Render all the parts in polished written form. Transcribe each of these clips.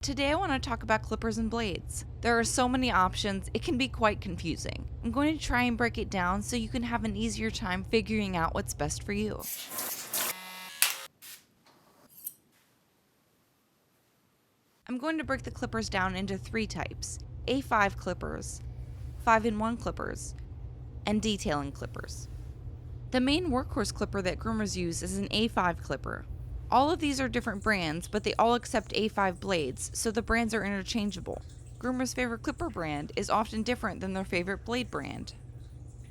Today I want to talk about clippers and blades. There are so many options, it can be quite confusing. I'm going to try and break it down so you can have an easier time figuring out what's best for you. I'm going to break the clippers down into 3 types: A5 clippers, 5-in-1 clippers, and detailing clippers. The main workhorse clipper that groomers use is an A5 clipper. All of these are different brands, but they all accept A5 blades, so the brands are interchangeable. Groomers' favorite clipper brand is often different than their favorite blade brand.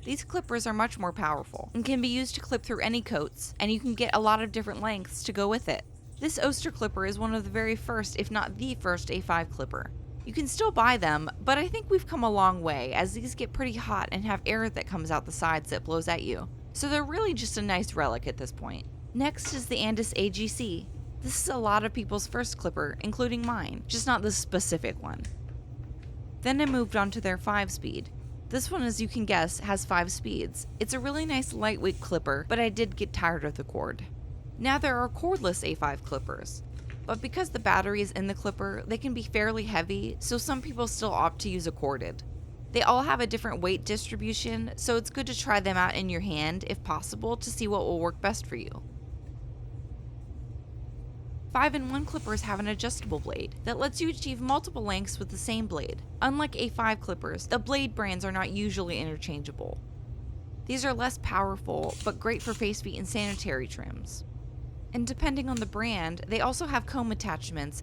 These clippers are much more powerful and can be used to clip through any coats, and you can get a lot of different lengths to go with it. This Oster clipper is one of the very first, if not the first, A5 clipper. You can still buy them, but I think we've come a long way, as these get pretty hot and have air that comes out the sides that blows at you. So they're really just a nice relic at this point. Next is the Andis AGC. This is a lot of people's first clipper, including mine, just not this specific one. Then I moved on to their 5-speed. This one, as you can guess, has 5 speeds. It's a really nice lightweight clipper, but I did get tired of the cord. Now there are cordless A5 clippers, but because the battery is in the clipper, they can be fairly heavy, so some people still opt to use a corded. They all have a different weight distribution, so it's good to try them out in your hand, if possible, to see what will work best for you. 5-in-1 clippers have an adjustable blade that lets you achieve multiple lengths with the same blade. Unlike A5 clippers, the blade brands are not usually interchangeable. These are less powerful, but great for face, feet, and sanitary trims. And depending on the brand, they also have comb attachments.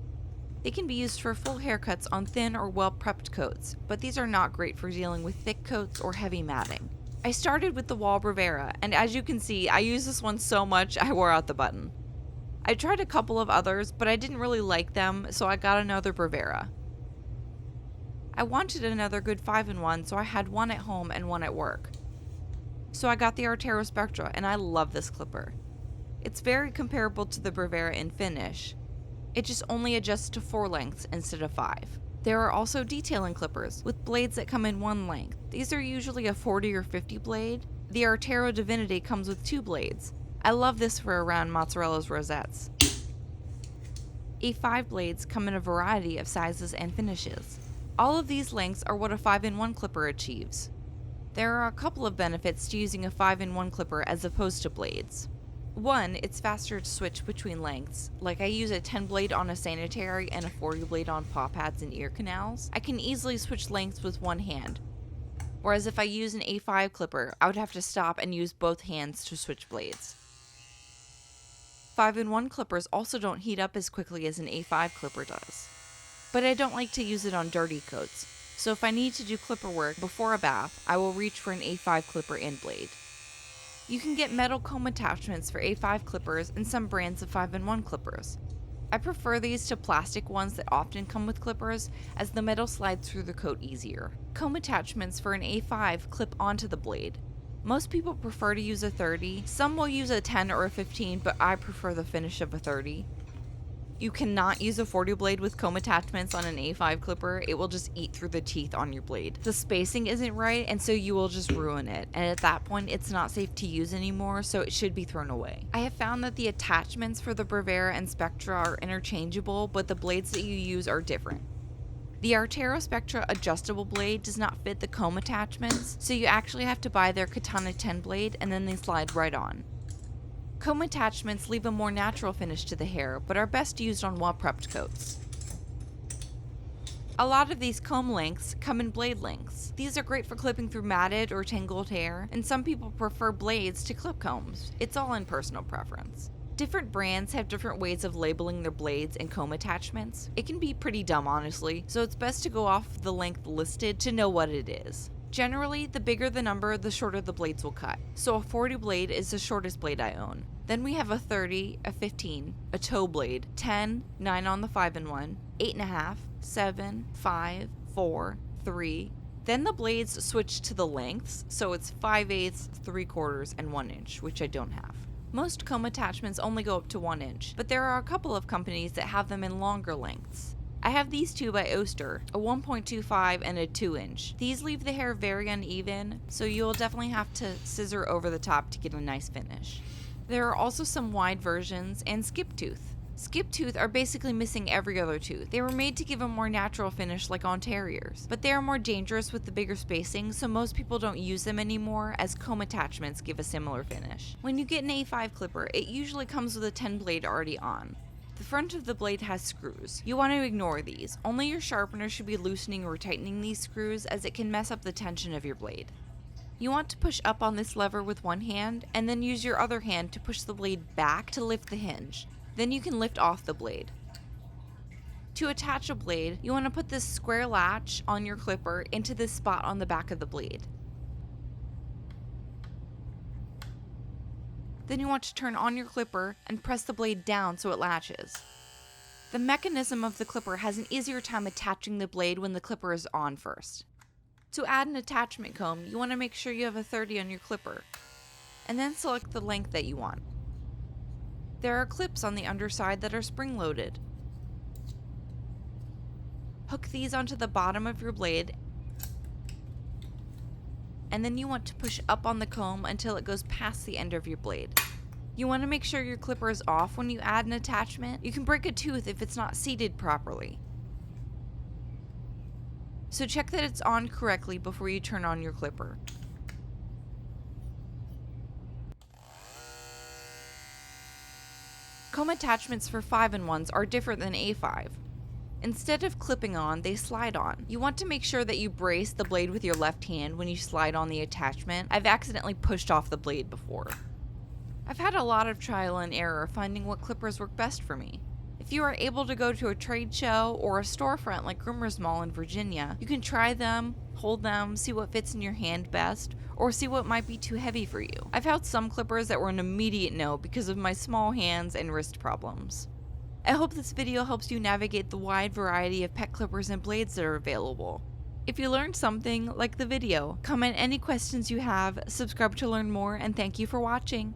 They can be used for full haircuts on thin or well-prepped coats, but these are not great for dealing with thick coats or heavy matting. I started with the Wahl Bravura, and as you can see, I use this one so much I wore out the button. I tried a couple of others, but I didn't really like them, so I got another Bravura. I wanted another good 5-in-1, so I had one at home and one at work. So I got the Artero Spektra, and I love this clipper. It's very comparable to the Bravura in finish. It just only adjusts to 4 lengths instead of 5. There are also detailing clippers, with blades that come in 1 length. These are usually a 40 or 50 blade. The Artero Divinty comes with 2 blades. I love this for around mozzarella's rosettes. A5 blades come in a variety of sizes and finishes. All of these lengths are what a 5-in-1 clipper achieves. There are a couple of benefits to using a 5-in-1 clipper as opposed to blades. One, it's faster to switch between lengths. Like I use a 10 blade on a sanitary and a 40 blade on paw pads and ear canals. I can easily switch lengths with one hand. Whereas if I use an A5 clipper, I would have to stop and use both hands to switch blades. 5-in-1 clippers also don't heat up as quickly as an A5 clipper does. But I don't like to use it on dirty coats, so if I need to do clipper work before a bath, I will reach for an A5 clipper and blade. You can get metal comb attachments for A5 clippers and some brands of 5-in-1 clippers. I prefer these to plastic ones that often come with clippers, as the metal slides through the coat easier. Comb attachments for an A5 clip onto the blade. Most people prefer to use a 30, some will use a 10 or a 15, but I prefer the finish of a 30. You cannot use a 40 blade with comb attachments on an A5 clipper, it will just eat through the teeth on your blade. The spacing isn't right, and so you will just ruin it, and at that point it's not safe to use anymore, so it should be thrown away. I have found that the attachments for the Bravura and Spektra are interchangeable, but the blades that you use are different. The Artero Spektra adjustable blade does not fit the comb attachments, so you actually have to buy their Katana 10 blade and then they slide right on. Comb attachments leave a more natural finish to the hair, but are best used on well-prepped coats. A lot of these comb lengths come in blade lengths. These are great for clipping through matted or tangled hair, and some people prefer blades to clip combs. It's all in personal preference. Different brands have different ways of labeling their blades and comb attachments. It can be pretty dumb, honestly, so it's best to go off the length listed to know what it is. Generally, the bigger the number, the shorter the blades will cut. So a 40 blade is the shortest blade I own. Then we have a 30, a 15, a toe blade, 10, 9 on the 5-in-1, 8.5, 7, 5, 4, 3. Then the blades switch to the lengths, so it's 5/8, 3/4, and 1 inch, which I don't have. Most comb attachments only go up to 1 inch, but there are a couple of companies that have them in longer lengths. I have these two by Oster, a 1.25 and a 2 inch. These leave the hair very uneven, so you will definitely have to scissor over the top to get a nice finish. There are also some wide versions and skip tooth. Skip tooth are basically missing every other tooth. They were made to give a more natural finish like on terriers, but they are more dangerous with the bigger spacing, so most people don't use them anymore, as comb attachments give a similar finish. When you get an A5 clipper, it usually comes with a 10 blade already on. The front of the blade has screws. You want to ignore these. Only your sharpener should be loosening or tightening these screws, as it can mess up the tension of your blade. You want to push up on this lever with one hand, and then use your other hand to push the blade back to lift the hinge. Then you can lift off the blade. To attach a blade, you want to put this square latch on your clipper into this spot on the back of the blade. Then you want to turn on your clipper and press the blade down so it latches. The mechanism of the clipper has an easier time attaching the blade when the clipper is on first. To add an attachment comb, you want to make sure you have a 30 on your clipper, and then select the length that you want. There are clips on the underside that are spring-loaded. Hook these onto the bottom of your blade, and then you want to push up on the comb until it goes past the end of your blade. You want to make sure your clipper is off when you add an attachment. You can break a tooth if it's not seated properly. So check that it's on correctly before you turn on your clipper. Comb attachments for 5-in-1s are different than A5. Instead of clipping on, they slide on. You want to make sure that you brace the blade with your left hand when you slide on the attachment. I've accidentally pushed off the blade before. I've had a lot of trial and error finding what clippers work best for me. If you are able to go to a trade show or a storefront like Groomer's Mall in Virginia, you can try them, hold them, see what fits in your hand best, or see what might be too heavy for you. I've had some clippers that were an immediate no because of my small hands and wrist problems. I hope this video helps you navigate the wide variety of pet clippers and blades that are available. If you learned something, like the video, comment any questions you have, subscribe to learn more, and thank you for watching.